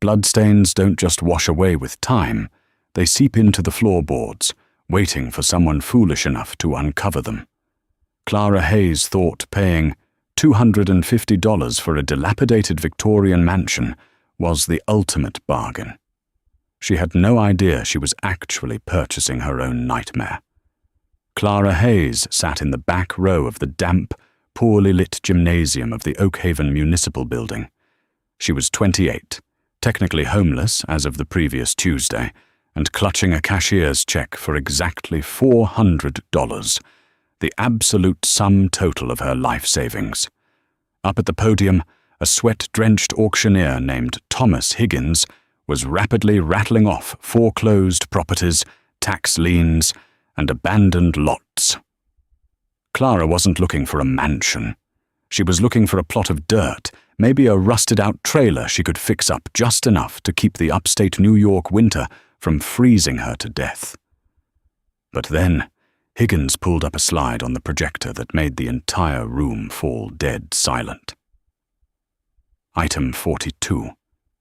Bloodstains don't just wash away with time, they seep into the floorboards, waiting for someone foolish enough to uncover them. Clara Hayes thought paying $250 for a dilapidated Victorian mansion was the ultimate bargain. She had no idea she was actually purchasing her own nightmare. Clara Hayes sat in the back row of the damp, poorly lit gymnasium of the Oakhaven Municipal Building. She was 28, technically homeless as of the previous Tuesday, and clutching a cashier's check for exactly $400, the absolute sum total of her life savings. Up at the podium, a sweat-drenched auctioneer named Thomas Higgins was rapidly rattling off foreclosed properties, tax liens, and abandoned lots. Clara wasn't looking for a mansion. She was looking for a plot of dirt, maybe a rusted-out trailer she could fix up just enough to keep the upstate New York winter from freezing her to death. But then, Higgins pulled up a slide on the projector that made the entire room fall dead silent. Item 42,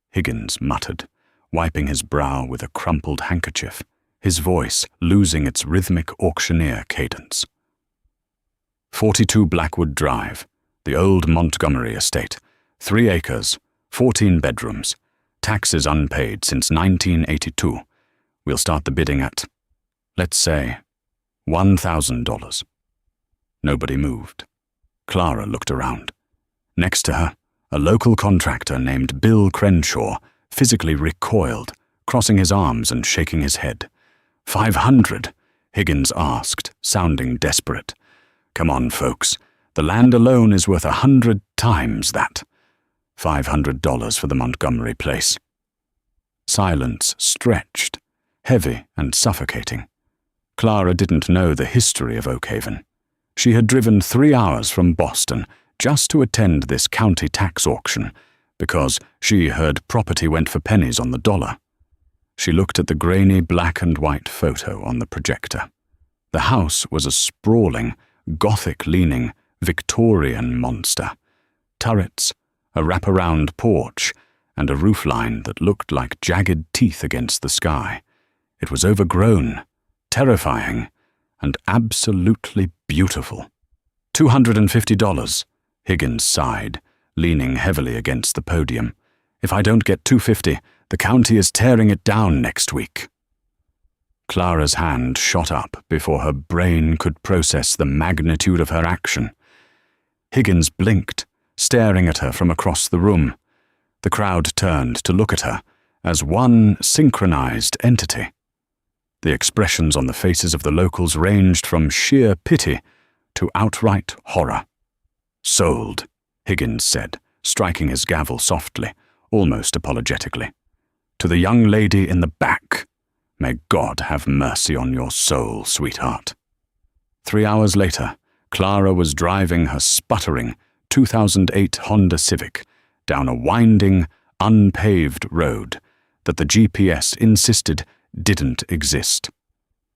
Higgins muttered, wiping his brow with a crumpled handkerchief, his voice losing its rhythmic auctioneer cadence. 42 Blackwood Drive, the old Montgomery estate, 3 acres, 14 bedrooms, taxes unpaid since 1982. We'll start the bidding at, let's say, $1,000. Nobody moved. Clara looked around. Next to her, a local contractor named Bill Crenshaw physically recoiled, crossing his arms and shaking his head. $500, Higgins asked, sounding desperate. Come on, folks. The land alone is worth 100 times that. $500 for the Montgomery place. Silence stretched, heavy and suffocating. Clara didn't know the history of Oakhaven. She had driven 3 hours from Boston just to attend this county tax auction because she heard property went for pennies on the dollar. She looked at the grainy black and white photo on the projector. The house was a sprawling, Gothic-leaning, Victorian monster. Turrets, a wraparound porch, and a roofline that looked like jagged teeth against the sky. It was overgrown, terrifying, and absolutely beautiful. $250, Higgins sighed, leaning heavily against the podium. If I don't get $250, the county is tearing it down next week. Clara's hand shot up before her brain could process the magnitude of her action. Higgins blinked, staring at her from across the room. The crowd turned to look at her as one synchronized entity. The expressions on the faces of the locals ranged from sheer pity to outright horror. Sold, Higgins said, striking his gavel softly, almost apologetically. To the young lady in the back, may God have mercy on your soul, sweetheart. 3 hours later, Clara was driving her sputtering 2008 Honda Civic down a winding, unpaved road that the GPS insisted didn't exist.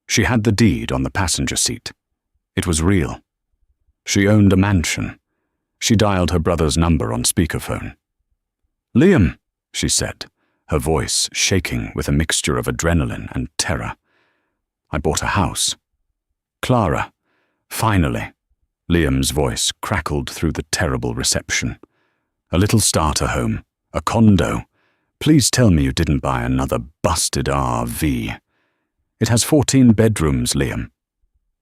She had the deed on the passenger seat. It was real. She owned a mansion. She dialed her brother's number on speakerphone. "Liam," she said, her voice shaking with a mixture of adrenaline and terror. "I bought a house." "Clara, finally." Liam's voice crackled through the terrible reception. "A little starter home, a condo. Please tell me you didn't buy another busted RV. It has 14 bedrooms, Liam."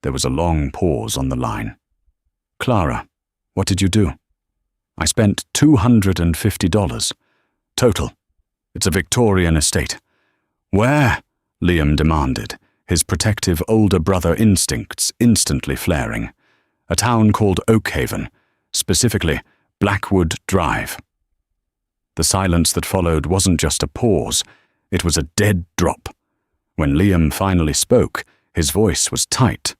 There was a long pause on the line. "Clara, what did you do?" "I spent $250. Total. It's a Victorian estate." "Where?" Liam demanded, his protective older brother instincts instantly flaring. "A town called Oakhaven, specifically Blackwood Drive." The silence that followed wasn't just a pause, it was a dead drop. When Liam finally spoke, his voice was tight.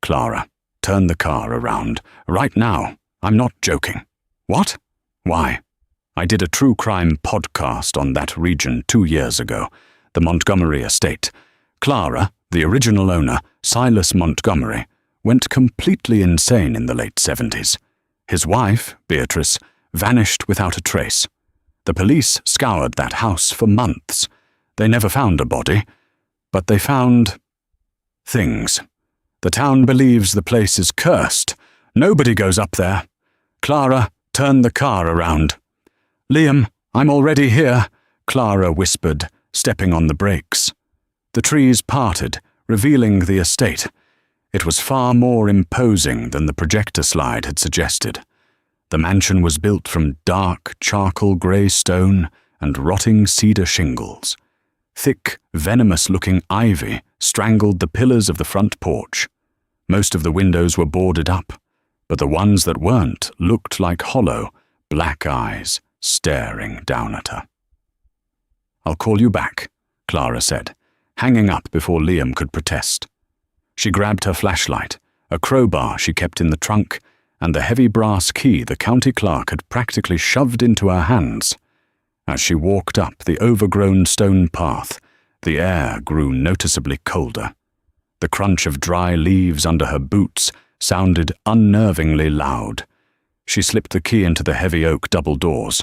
"Clara, turn the car around. Right now. I'm not joking." "What?" "Why? I did a true crime podcast on that region 2 years ago, the Montgomery estate. Clara, the original owner, Silas Montgomery, went completely insane in the late 70s. His wife, Beatrice, vanished without a trace. The police scoured that house for months. They never found a body, but they found things. The town believes the place is cursed. Nobody goes up there. Clara, turn the car around. Liam, I'm already here, Clara whispered, stepping on the brakes. The trees parted, revealing the estate. It was far more imposing than the projector slide had suggested. The mansion was built from dark, charcoal-grey stone and rotting cedar shingles. Thick, venomous-looking ivy strangled the pillars of the front porch. Most of the windows were boarded up, but the ones that weren't looked like hollow, black eyes staring down at her. "I'll call you back," Clara said, hanging up before Liam could protest. She grabbed her flashlight, a crowbar she kept in the trunk, and the heavy brass key the county clerk had practically shoved into her hands. As she walked up the overgrown stone path, the air grew noticeably colder. The crunch of dry leaves under her boots sounded unnervingly loud. She slipped the key into the heavy oak double doors.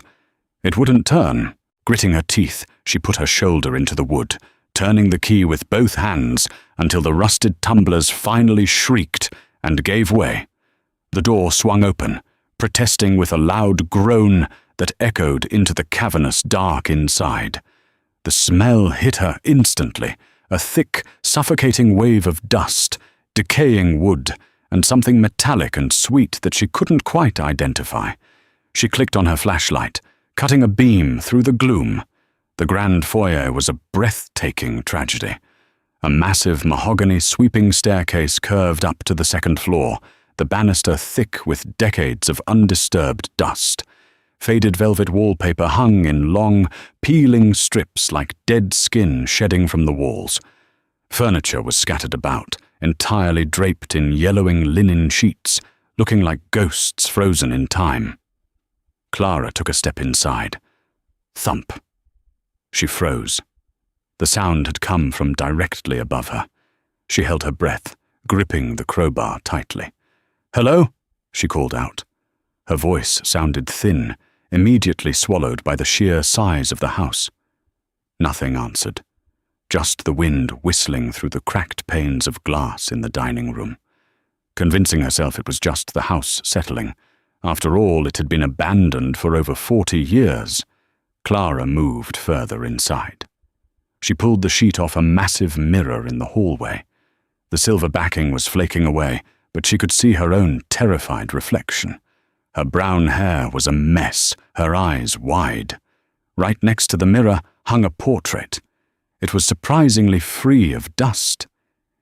It wouldn't turn. Gritting her teeth, she put her shoulder into the wood, turning the key with both hands until the rusted tumblers finally shrieked and gave way. The door swung open, protesting with a loud groan that echoed into the cavernous dark inside. The smell hit her instantly, a thick, suffocating wave of dust, decaying wood, and something metallic and sweet that she couldn't quite identify. She clicked on her flashlight, cutting a beam through the gloom. The grand foyer was a breathtaking tragedy. A massive mahogany sweeping staircase curved up to the second floor, the banister thick with decades of undisturbed dust. Faded velvet wallpaper hung in long, peeling strips like dead skin shedding from the walls. Furniture was scattered about, entirely draped in yellowing linen sheets, looking like ghosts frozen in time. Clara took a step inside. Thump. She froze. The sound had come from directly above her. She held her breath, gripping the crowbar tightly. "Hello?" she called out. Her voice sounded thin, immediately swallowed by the sheer size of the house. Nothing answered, just the wind whistling through the cracked panes of glass in the dining room. Convincing herself it was just the house settling. After all, it had been abandoned for over 40 years. Clara moved further inside. She pulled the sheet off a massive mirror in the hallway. The silver backing was flaking away, but she could see her own terrified reflection. Her brown hair was a mess, her eyes wide. Right next to the mirror hung a portrait. It was surprisingly free of dust.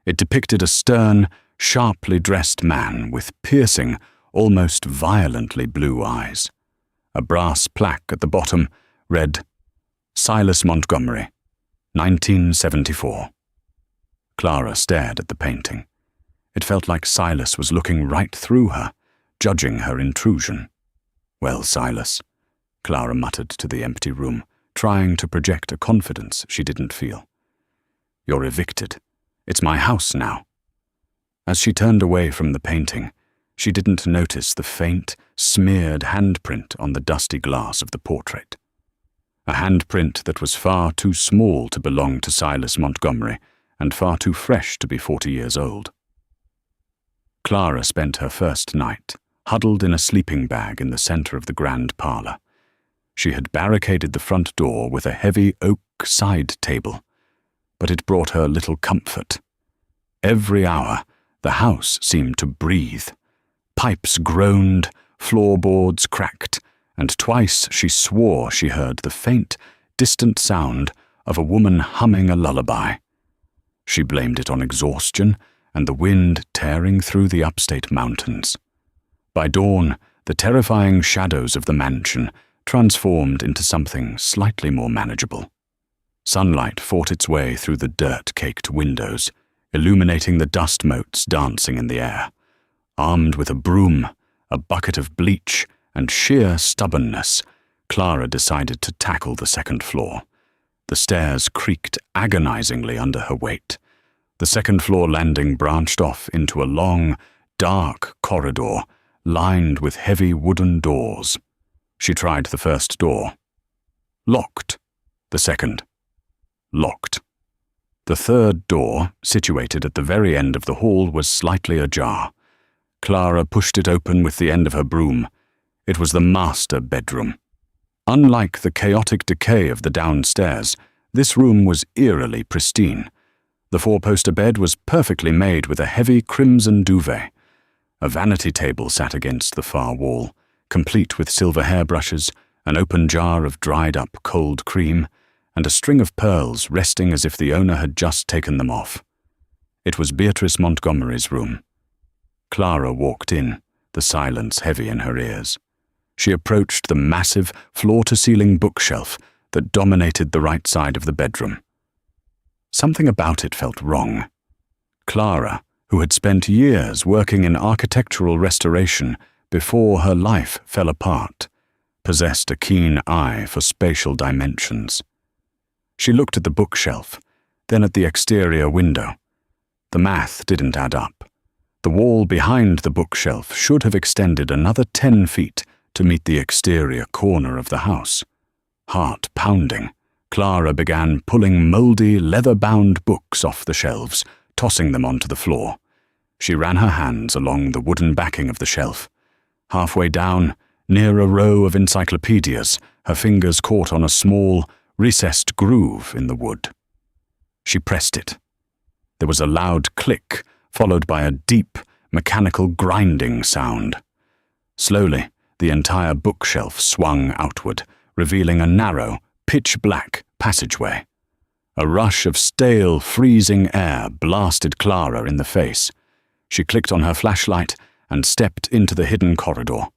It depicted a stern, sharply dressed man with piercing, almost violently blue eyes. A brass plaque at the bottom read, "Silas Montgomery, 1974. Clara stared at the painting. It felt like Silas was looking right through her, judging her intrusion. "Well, Silas," Clara muttered to the empty room, trying to project a confidence she didn't feel. "You're evicted. It's my house now." As she turned away from the painting, she didn't notice the faint, smeared handprint on the dusty glass of the portrait. A handprint that was far too small to belong to Silas Montgomery and far too fresh to be 40 years old. Clara spent her first night huddled in a sleeping bag in the center of the grand parlor. She had barricaded the front door with a heavy oak side table, but it brought her little comfort. Every hour, the house seemed to breathe. Pipes groaned, floorboards cracked, and twice she swore she heard the faint, distant sound of a woman humming a lullaby. She blamed it on exhaustion and the wind tearing through the upstate mountains. By dawn, the terrifying shadows of the mansion transformed into something slightly more manageable. Sunlight fought its way through the dirt-caked windows, illuminating the dust motes dancing in the air. Armed with a broom, a bucket of bleach, and sheer stubbornness, Clara decided to tackle the second floor. The stairs creaked agonizingly under her weight. The second-floor landing branched off into a long, dark corridor lined with heavy wooden doors. She tried the first door. Locked. The second. Locked. The third door, situated at the very end of the hall, was slightly ajar. Clara pushed it open with the end of her broom. It was the master bedroom. Unlike the chaotic decay of the downstairs, this room was eerily pristine. The four-poster bed was perfectly made with a heavy crimson duvet. A vanity table sat against the far wall, complete with silver hairbrushes, an open jar of dried-up cold cream, and a string of pearls resting as if the owner had just taken them off. It was Beatrice Montgomery's room. Clara walked in, the silence heavy in her ears. She approached the massive, floor-to-ceiling bookshelf that dominated the right side of the bedroom. Something about it felt wrong. Clara, who had spent years working in architectural restoration before her life fell apart, possessed a keen eye for spatial dimensions. She looked at the bookshelf, then at the exterior window. The math didn't add up. The wall behind the bookshelf should have extended another 10 feet to meet the exterior corner of the house. Heart pounding, Clara began pulling mouldy, leather-bound books off the shelves, tossing them onto the floor. She ran her hands along the wooden backing of the shelf. Halfway down, near a row of encyclopedias, her fingers caught on a small, recessed groove in the wood. She pressed it. There was a loud click, followed by a deep, mechanical grinding sound. Slowly, the entire bookshelf swung outward, revealing a narrow, pitch-black passageway. A rush of stale, freezing air blasted Clara in the face. She clicked on her flashlight and stepped into the hidden corridor.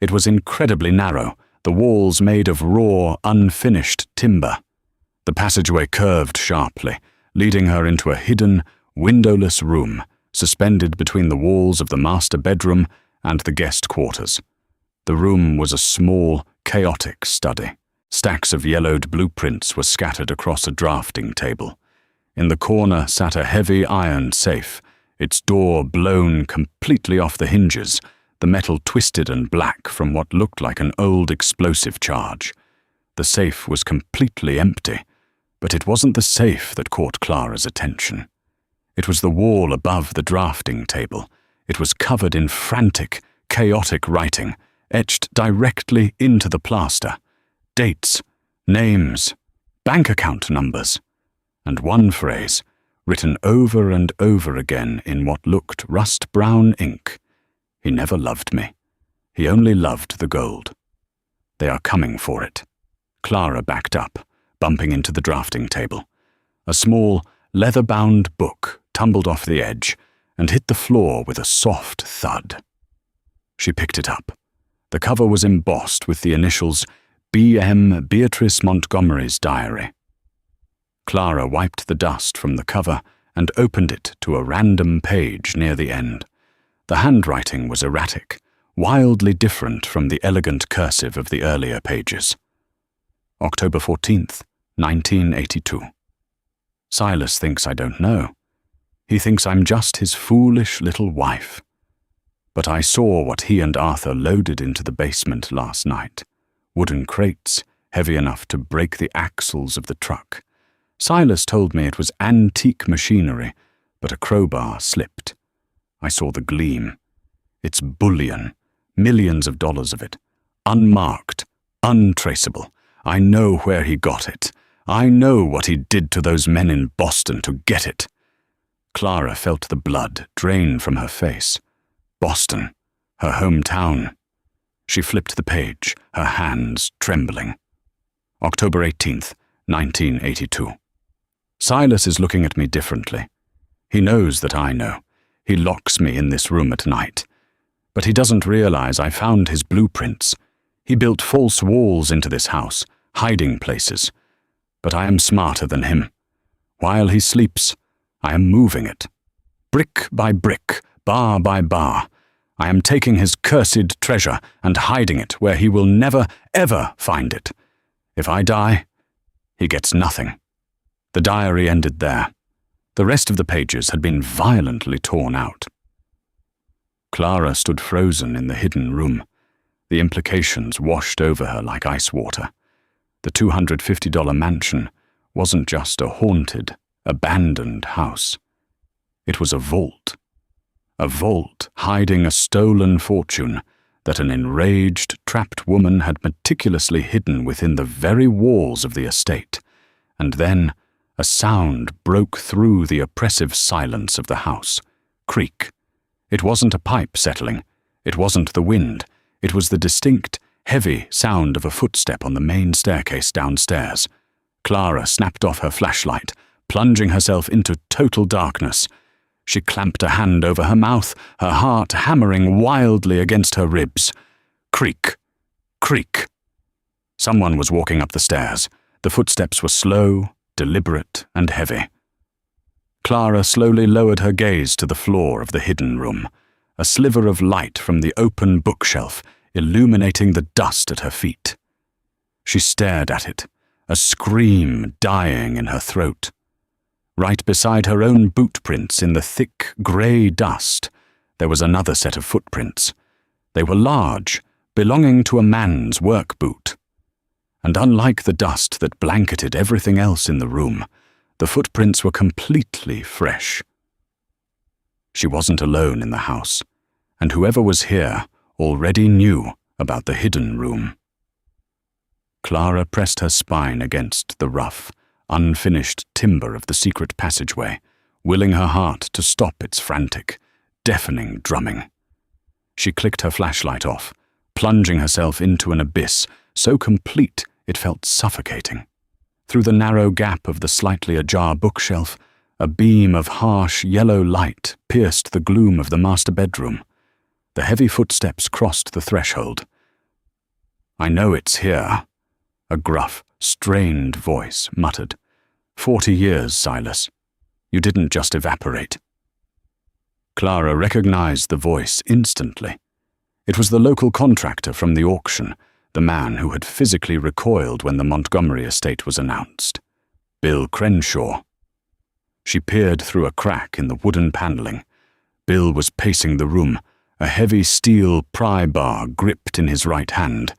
It was incredibly narrow, the walls made of raw, unfinished timber. The passageway curved sharply, leading her into a hidden, windowless room, suspended between the walls of the master bedroom and the guest quarters. The room was a small, chaotic study. Stacks of yellowed blueprints were scattered across a drafting table. In the corner sat a heavy iron safe, its door blown completely off the hinges, the metal twisted and black from what looked like an old explosive charge. The safe was completely empty, but it wasn't the safe that caught Clara's attention. It was the wall above the drafting table. It was covered in frantic, chaotic writing, etched directly into the plaster. Dates, names, bank account numbers, and one phrase, written over and over again in what looked rust-brown ink. He never loved me. He only loved the gold. They are coming for it. Clara backed up, bumping into the drafting table. A small, leather-bound book tumbled off the edge and hit the floor with a soft thud. She picked it up. The cover was embossed with the initials B.M. Beatrice Montgomery's diary. Clara wiped the dust from the cover and opened it to a random page near the end. The handwriting was erratic, wildly different from the elegant cursive of the earlier pages. October 14th, 1982. Silas thinks I don't know. He thinks I'm just his foolish little wife. But I saw what he and Arthur loaded into the basement last night. Wooden crates, heavy enough to break the axles of the truck. Silas told me it was antique machinery, but a crowbar slipped. I saw the gleam. It's bullion, millions of dollars of it, unmarked, untraceable. I know where he got it. I know what he did to those men in Boston to get it. Clara felt the blood drain from her face. Boston, her hometown. She flipped the page, her hands trembling. October 18th, 1982. Silas is looking at me differently. He knows that I know. He locks me in this room at night. But he doesn't realize I found his blueprints. He built false walls into this house, hiding places. But I am smarter than him. While he sleeps, I am moving it. Brick by brick, bar by bar. I am taking his cursed treasure and hiding it where he will never, ever find it. If I die, he gets nothing. The diary ended there. The rest of the pages had been violently torn out. Clara stood frozen in the hidden room. The implications washed over her like ice water. The $250 mansion wasn't just a haunted, abandoned house. It was a vault hiding a stolen fortune that an enraged, trapped woman had meticulously hidden within the very walls of the estate. And then a sound broke through the oppressive silence of the house. Creak. It wasn't a pipe settling. It wasn't the wind. It was the distinct, heavy sound of a footstep on the main staircase downstairs. Clara snapped off her flashlight, plunging herself into total darkness. She clamped a hand over her mouth, her heart hammering wildly against her ribs. Creak. Creak. Someone was walking up the stairs. The footsteps were slow, deliberate, and heavy. Clara slowly lowered her gaze to the floor of the hidden room, a sliver of light from the open bookshelf illuminating the dust at her feet. She stared at it, a scream dying in her throat. Right beside her own boot prints in the thick, grey dust, there was another set of footprints. They were large, belonging to a man's work boot. And unlike the dust that blanketed everything else in the room, the footprints were completely fresh. She wasn't alone in the house, and whoever was here already knew about the hidden room. Clara pressed her spine against the rough, unfinished timber of the secret passageway, willing her heart to stop its frantic, deafening drumming. She clicked her flashlight off, plunging herself into an abyss so complete it felt suffocating. Through the narrow gap of the slightly ajar bookshelf, a beam of harsh yellow light pierced the gloom of the master bedroom. The heavy footsteps crossed the threshold. "I know it's here," a gruff, strained voice muttered. "40 years, Silas. You didn't just evaporate." Clara recognized the voice instantly. It was the local contractor from the auction, the man who had physically recoiled when the Montgomery estate was announced. Bill Crenshaw. She peered through a crack in the wooden paneling. Bill was pacing the room, a heavy steel pry bar gripped in his right hand.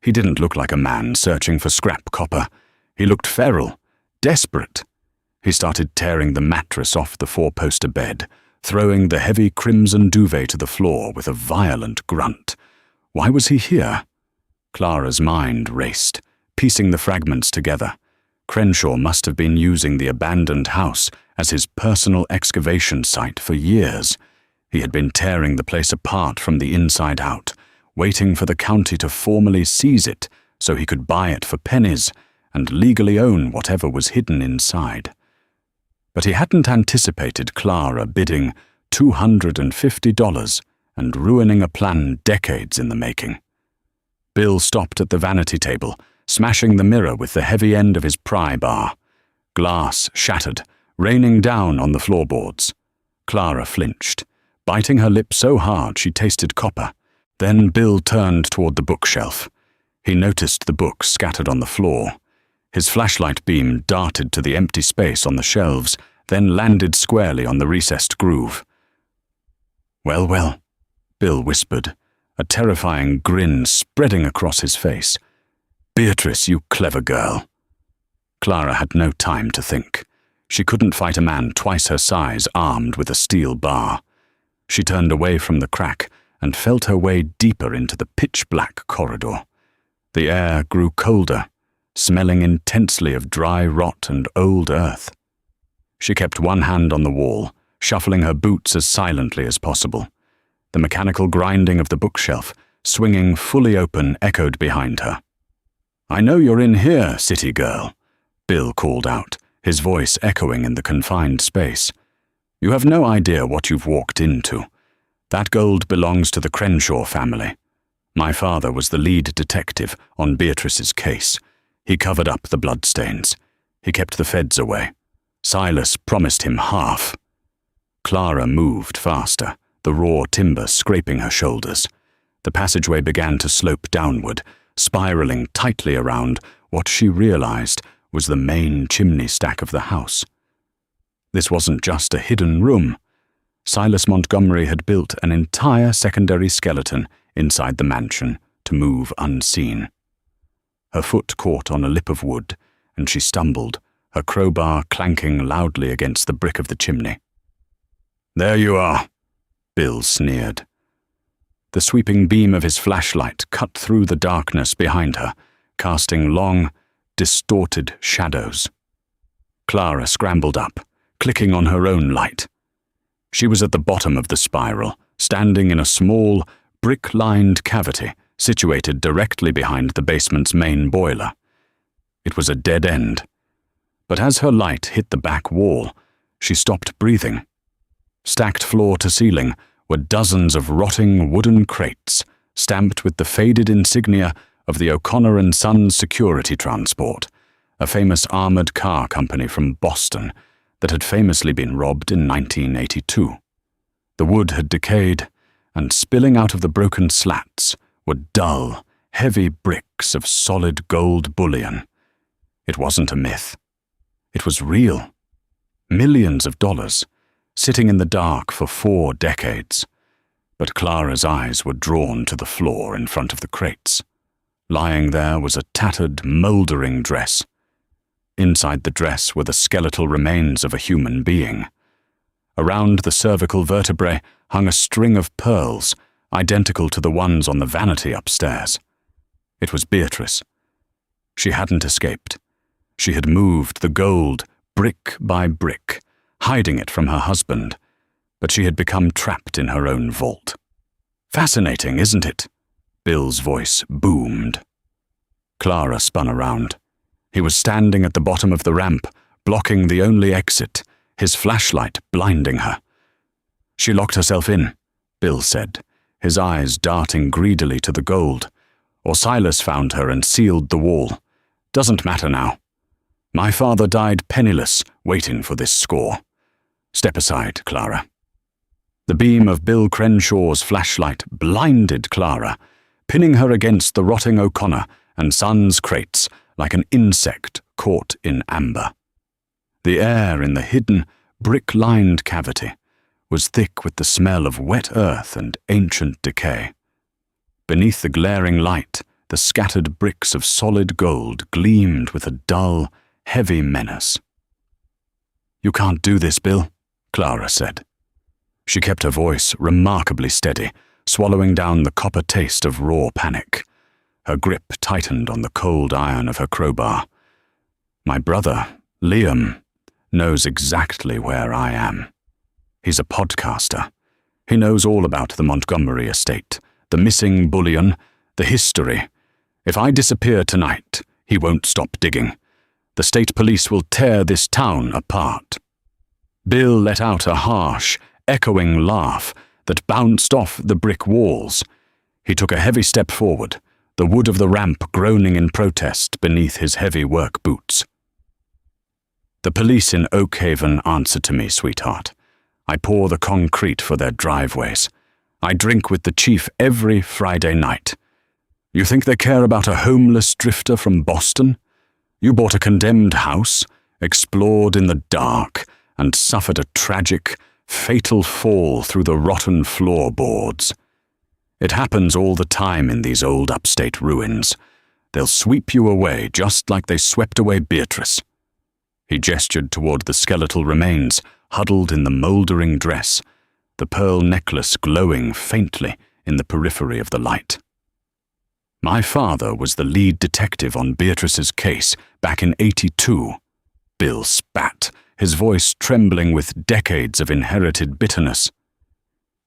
He didn't look like a man searching for scrap copper. He looked feral, desperate. He started tearing the mattress off the four-poster bed, throwing the heavy crimson duvet to the floor with a violent grunt. Why was he here? Clara's mind raced, piecing the fragments together. Crenshaw must have been using the abandoned house as his personal excavation site for years. He had been tearing the place apart from the inside out, waiting for the county to formally seize it so he could buy it for pennies and legally own whatever was hidden inside. But he hadn't anticipated Clara bidding $250 and ruining a plan decades in the making. Bill stopped at the vanity table, smashing the mirror with the heavy end of his pry bar. Glass shattered, raining down on the floorboards. Clara flinched, biting her lip so hard she tasted copper. Then Bill turned toward the bookshelf. He noticed the books scattered on the floor. His flashlight beam darted to the empty space on the shelves, then landed squarely on the recessed groove. "Well, well," Bill whispered, a terrifying grin spreading across his face. "Beatrice, you clever girl." Clara had no time to think. She couldn't fight a man twice her size armed with a steel bar. She turned away from the crack and felt her way deeper into the pitch-black corridor. The air grew colder, smelling intensely of dry rot and old earth. She kept one hand on the wall, shuffling her boots as silently as possible. The mechanical grinding of the bookshelf, swinging fully open, echoed behind her. "I know you're in here, city girl," Bill called out, his voice echoing in the confined space. "You have no idea what you've walked into. That gold belongs to the Crenshaw family. My father was the lead detective on Beatrice's case. He covered up the bloodstains. He kept the feds away. Silas promised him half." Clara moved faster, the raw timber scraping her shoulders. The passageway began to slope downward, spiraling tightly around what she realized was the main chimney stack of the house. This wasn't just a hidden room. Silas Montgomery had built an entire secondary skeleton inside the mansion to move unseen. Her foot caught on a lip of wood, and she stumbled, her crowbar clanking loudly against the brick of the chimney. "There you are," Bill sneered. The sweeping beam of his flashlight cut through the darkness behind her, casting long, distorted shadows. Clara scrambled up, clicking on her own light. She was at the bottom of the spiral, standing in a small, brick-lined cavity situated directly behind the basement's main boiler. It was a dead end. But as her light hit the back wall, she stopped breathing. Stacked floor to ceiling were dozens of rotting wooden crates, stamped with the faded insignia of the O'Connor and Sons Security Transport, a famous armored car company from Boston that had famously been robbed in 1982. The wood had decayed, and spilling out of the broken slats were dull, heavy bricks of solid gold bullion. It wasn't a myth. It was real. Millions of dollars, sitting in the dark for 4 decades. But Clara's eyes were drawn to the floor in front of the crates. Lying there was a tattered, mouldering dress. Inside the dress were the skeletal remains of a human being. Around the cervical vertebrae hung a string of pearls, identical to the ones on the vanity upstairs. It was Beatrice. She hadn't escaped. She had moved the gold brick by brick, hiding it from her husband, but she had become trapped in her own vault. "Fascinating, isn't it?" Bill's voice boomed. Clara spun around. He was standing at the bottom of the ramp, blocking the only exit, his flashlight blinding her. "She locked herself in," Bill said, his eyes darting greedily to the gold. "Or Silas found her and sealed the wall. Doesn't matter now. My father died penniless, waiting for this score. Step aside, Clara." The beam of Bill Crenshaw's flashlight blinded Clara, pinning her against the rotting O'Connor and Sons crates like an insect caught in amber. The air in the hidden, brick-lined cavity was thick with the smell of wet earth and ancient decay. Beneath the glaring light, the scattered bricks of solid gold gleamed with a dull, heavy menace. "You can't do this, Bill," Clara said. She kept her voice remarkably steady, swallowing down the copper taste of raw panic. Her grip tightened on the cold iron of her crowbar. "My brother, Liam, knows exactly where I am. He's a podcaster. He knows all about the Montgomery estate, the missing bullion, the history. If I disappear tonight, he won't stop digging. The state police will tear this town apart." Bill let out a harsh, echoing laugh that bounced off the brick walls. He took a heavy step forward, the wood of the ramp groaning in protest beneath his heavy work boots. "The police in Oakhaven answer to me, sweetheart. I pour the concrete for their driveways. I drink with the chief every Friday night. You think they care about a homeless drifter from Boston? You bought a condemned house, explored in the dark, and suffered a tragic, fatal fall through the rotten floorboards. It happens all the time in these old upstate ruins. They'll sweep you away just like they swept away Beatrice." He gestured toward the skeletal remains huddled in the mouldering dress, the pearl necklace glowing faintly in the periphery of the light. "My father was the lead detective on Beatrice's case back in '82. Bill spat, his voice trembling with decades of inherited bitterness.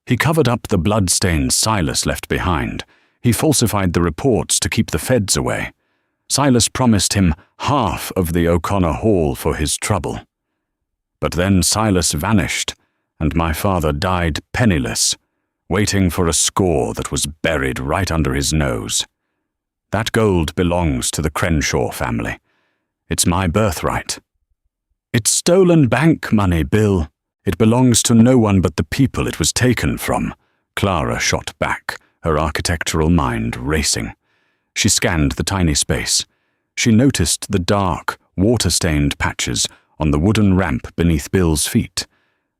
"He covered up the bloodstains Silas left behind. He falsified the reports to keep the feds away. Silas promised him half of the O'Connor haul for his trouble. But then Silas vanished, and my father died penniless, waiting for a score that was buried right under his nose. That gold belongs to the Crenshaw family. It's my birthright." "It's stolen bank money, Bill. It belongs to no one but the people it was taken from," Clara shot back, her architectural mind racing. She scanned the tiny space. She noticed the dark, water-stained patches on the wooden ramp beneath Bill's feet.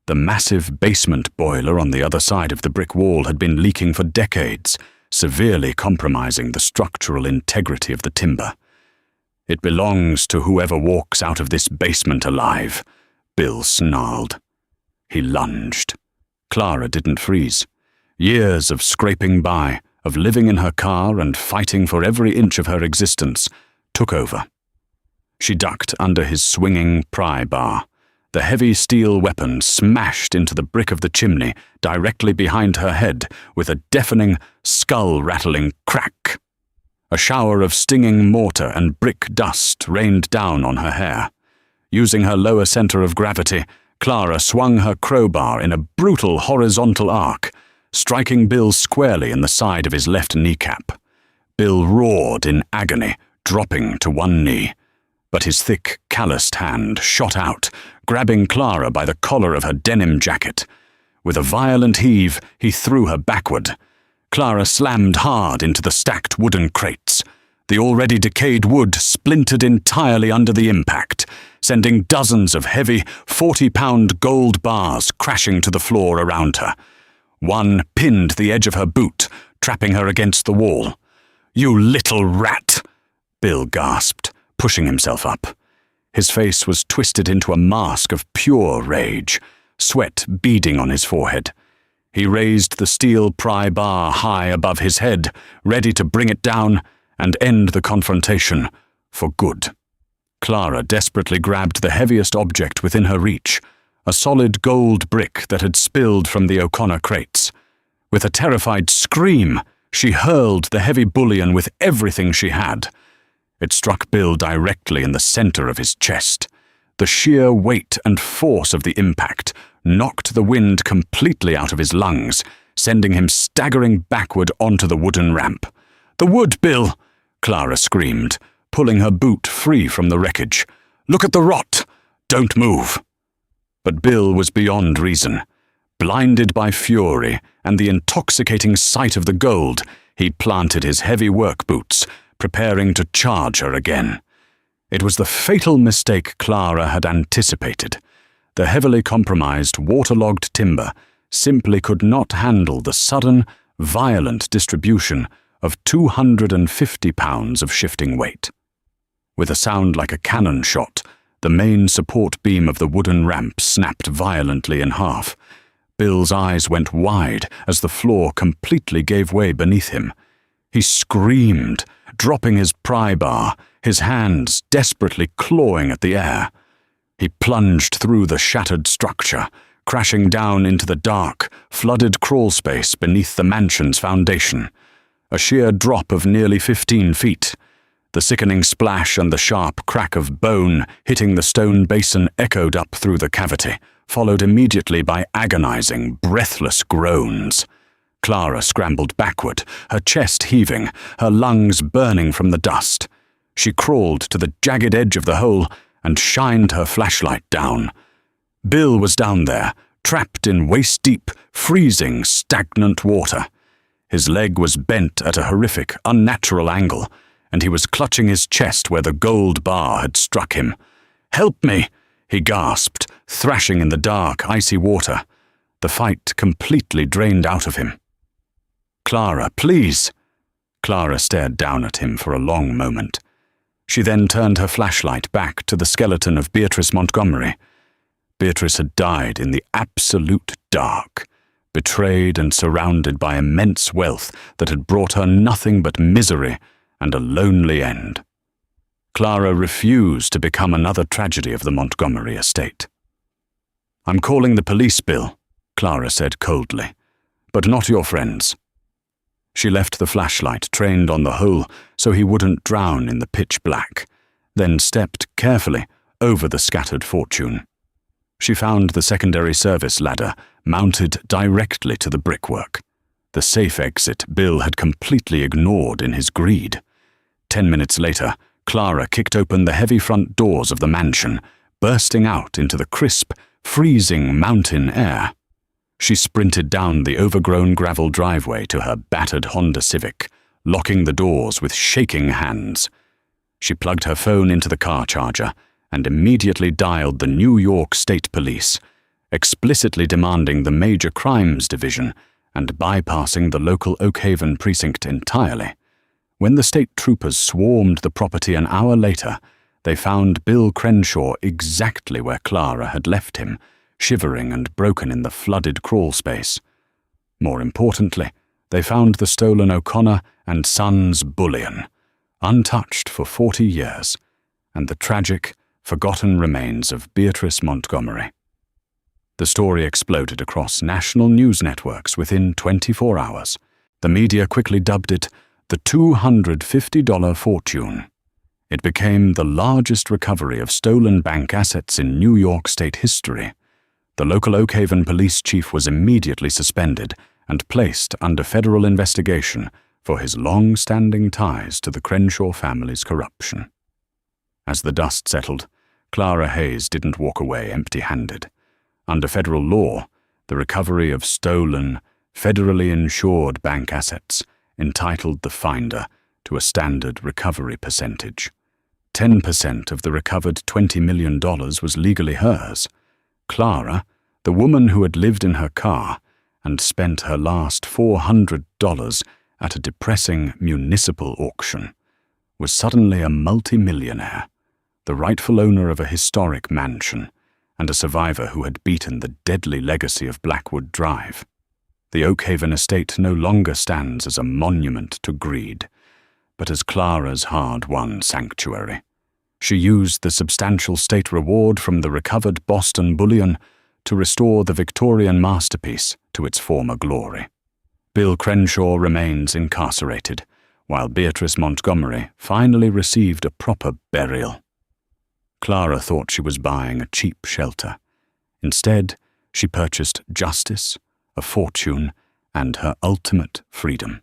The massive basement boiler on the other side of the brick wall had been leaking for decades, severely compromising the structural integrity of the timber. "It belongs to whoever walks out of this basement alive," Bill snarled. He lunged. Clara didn't freeze. Years of scraping by, of living in her car and fighting for every inch of her existence, took over. She ducked under his swinging pry bar. The heavy steel weapon smashed into the brick of the chimney directly behind her head with a deafening, skull-rattling crack. A shower of stinging mortar and brick dust rained down on her hair. Using her lower center of gravity, Clara swung her crowbar in a brutal horizontal arc, striking Bill squarely in the side of his left kneecap. Bill roared in agony, dropping to one knee. But his thick, calloused hand shot out, grabbing Clara by the collar of her denim jacket. With a violent heave, he threw her backward. Clara slammed hard into the stacked wooden crates. The already decayed wood splintered entirely under the impact, sending dozens of heavy, 40-pound gold bars crashing to the floor around her. One pinned the edge of her boot, trapping her against the wall. "You little rat!" Bill gasped, pushing himself up. His face was twisted into a mask of pure rage, sweat beading on his forehead. He raised the steel pry bar high above his head, ready to bring it down and end the confrontation for good. Clara desperately grabbed the heaviest object within her reach, a solid gold brick that had spilled from the O'Connor crates. With a terrified scream, she hurled the heavy bullion with everything she had. It struck Bill directly in the center of his chest. The sheer weight and force of the impact knocked the wind completely out of his lungs, sending him staggering backward onto the wooden ramp. "The wood, Bill!" Clara screamed, pulling her boot free from the wreckage. "Look at the rot! Don't move!" But Bill was beyond reason. Blinded by fury and the intoxicating sight of the gold, he planted his heavy work boots, preparing to charge her again. It was the fatal mistake Clara had anticipated. The heavily compromised, waterlogged timber simply could not handle the sudden, violent distribution of 250 pounds of shifting weight. With a sound like a cannon shot, the main support beam of the wooden ramp snapped violently in half. Bill's eyes went wide as the floor completely gave way beneath him. He screamed, dropping his pry bar, his hands desperately clawing at the air. He plunged through the shattered structure, crashing down into the dark, flooded crawl space beneath the mansion's foundation. A sheer drop of nearly 15 feet. The sickening splash and the sharp crack of bone hitting the stone basin echoed up through the cavity, followed immediately by agonizing, breathless groans. Clara scrambled backward, her chest heaving, her lungs burning from the dust. She crawled to the jagged edge of the hole and shined her flashlight down. Bill was down there, trapped in waist-deep, freezing, stagnant water. His leg was bent at a horrific, unnatural angle, and he was clutching his chest where the gold bar had struck him. "Help me!" he gasped, thrashing in the dark, icy water. The fight completely drained out of him. "Clara, please!" Clara stared down at him for a long moment. She then turned her flashlight back to the skeleton of Beatrice Montgomery. Beatrice had died in the absolute dark, betrayed and surrounded by immense wealth that had brought her nothing but misery and a lonely end. Clara refused to become another tragedy of the Montgomery estate. "I'm calling the police, Bill," Clara said coldly, "but not your friends." She left the flashlight trained on the hole so he wouldn't drown in the pitch black, then stepped carefully over the scattered fortune. She found the secondary service ladder mounted directly to the brickwork. The safe exit Bill had completely ignored in his greed. 10 minutes later, Clara kicked open the heavy front doors of the mansion, bursting out into the crisp, freezing mountain air. She sprinted down the overgrown gravel driveway to her battered Honda Civic, locking the doors with shaking hands. She plugged her phone into the car charger and immediately dialed the New York State Police, explicitly demanding the Major Crimes Division and bypassing the local Oak Haven precinct entirely. When the state troopers swarmed the property an hour later, they found Bill Crenshaw exactly where Clara had left him, shivering and broken in the flooded crawl space. More importantly, they found the stolen O'Connor and Sons bullion, untouched for 40 years, and the tragic, forgotten remains of Beatrice Montgomery. The story exploded across national news networks within 24 hours. The media quickly dubbed it the $250 fortune. It became the largest recovery of stolen bank assets in New York State history. The local Oak Haven police chief was immediately suspended and placed under federal investigation for his long-standing ties to the Crenshaw family's corruption. As the dust settled, Clara Hayes didn't walk away empty-handed. Under federal law, the recovery of stolen, federally insured bank assets entitled the finder to a standard recovery percentage. 10% of the recovered $20 million was legally hers. Clara, the woman who had lived in her car and spent her last $400 at a depressing municipal auction, was suddenly a multimillionaire, the rightful owner of a historic mansion, and a survivor who had beaten the deadly legacy of Blackwood Drive. The Oak Haven estate no longer stands as a monument to greed, but as Clara's hard-won sanctuary. She used the substantial state reward from the recovered Boston bullion to restore the Victorian masterpiece to its former glory. Bill Crenshaw remains incarcerated, while Beatrice Montgomery finally received a proper burial. Clara thought she was buying a cheap shelter. Instead, she purchased justice, a fortune, and her ultimate freedom.